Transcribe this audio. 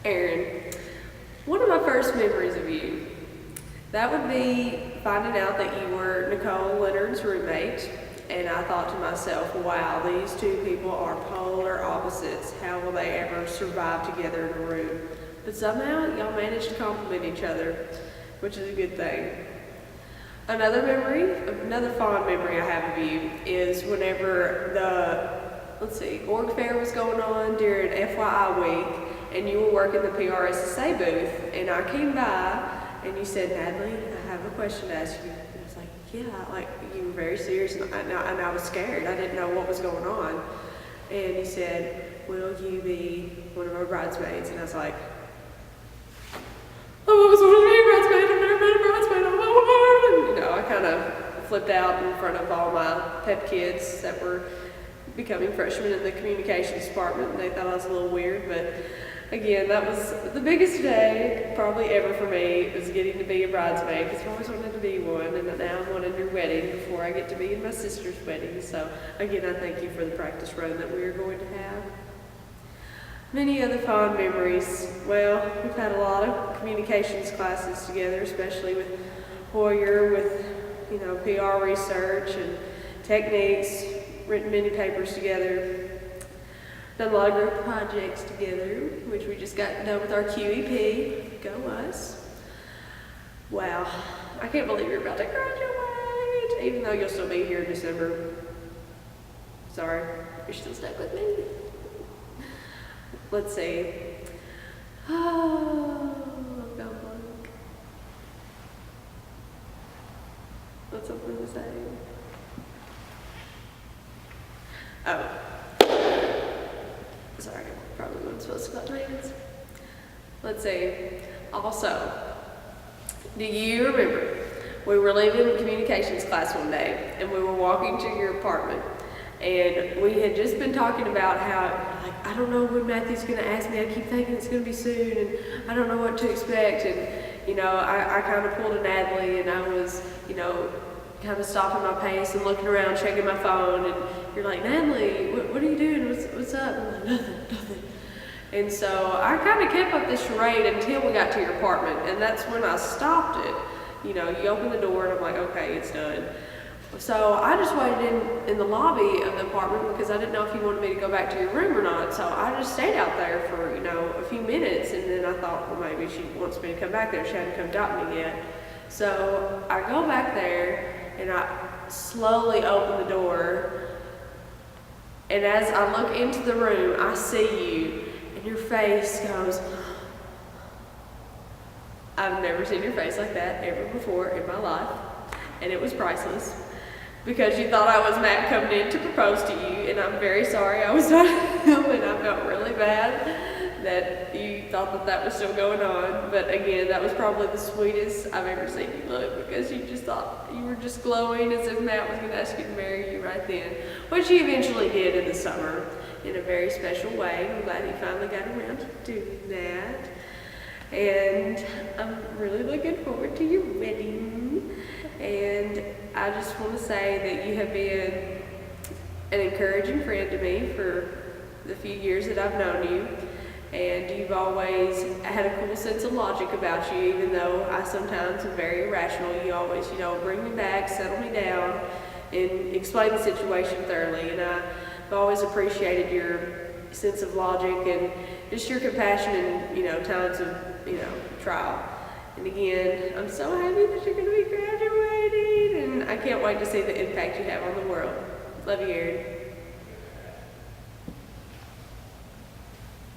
Aaron, one of my first memories of you, that would be finding out that you were Nicole Leonard's roommate. And I thought to myself, wow, these two people are polar opposites. How will they ever survive together in a room? But somehow y'all managed to complement each other, which is a good thing. Another fond memory I have of you is whenever the org fair was going on during FYI week, and you were working the PRSSA booth, and I came by, and you said, Natalie, I have a question to ask you. And I was like, yeah, like you were very serious, and I was scared. I didn't know what was going on. And you said, will you be one of our bridesmaids? And I was like, I was going to be a bridesmaid. I've never been a bridesmaid. You know, I kind of flipped out in front of all my pep kids that were becoming freshmen in the communications department, and they thought I was a little weird, but again, that was the biggest day probably ever for me, was getting to be a bridesmaid, because I always wanted to be one, and now I'm wanting your wedding before I get to be in my sister's wedding. So again, I thank you for the practice run that we are going to have. Many other fond memories. Well, we've had a lot of communications classes together, especially with Hoyer, with PR research and techniques, written many papers together, done a lot of group projects together, which we just got done with our QEP. Go us. Wow, I can't believe you're about to graduate, even though you'll still be here in December. Sorry, you're still stuck with me. Let's see. Oh, I've got blank. What's something to say? Oh. Sorry, probably wasn't supposed to clap my hands. Let's see. Also, do you remember we were leaving communications class one day and we were walking to your apartment, and we had just been talking about how, I don't know when Matthew's going to ask me. I keep thinking it's going to be soon, and I don't know what to expect. And, I kind of pulled a Natalie, and I was, kind of stopping my pace and looking around, checking my phone, and you're like, Natalie, what are you doing? What's up? I'm like, nothing. And so I kind of kept up this charade until we got to your apartment, and that's when I stopped it. You open the door, and I'm like, okay, it's done. So I just waited in the lobby of the apartment because I didn't know if you wanted me to go back to your room or not. So I just stayed out there for, a few minutes, and then I thought, well, maybe she wants me to come back there. She hadn't come dock me yet. So I go back there, and I slowly open the door, and as I look into the room, I see you, and your face goes, I've never seen your face like that ever before in my life, and it was priceless, because you thought I was Matt coming in to propose to you, and I'm very sorry I was not him, and I felt really bad that you thought that was still going on. But again, that was probably the sweetest I've ever seen you look, because you just thought you were just glowing as if Matt was going to ask you to marry you right then, which he eventually did in the summer in a very special way. I'm glad he finally got around to doing that. And I'm really looking forward to your wedding. And I just want to say that you have been an encouraging friend to me for the few years that I've known you. And you've always had a cool sense of logic about you, even though I sometimes am very irrational. You always, bring me back, settle me down, and explain the situation thoroughly. And I've always appreciated your sense of logic and just your compassion in, times of, trial. And again, I'm so happy that you're going to be graduating, and I can't wait to see the impact you have on the world. Love you, Aaron.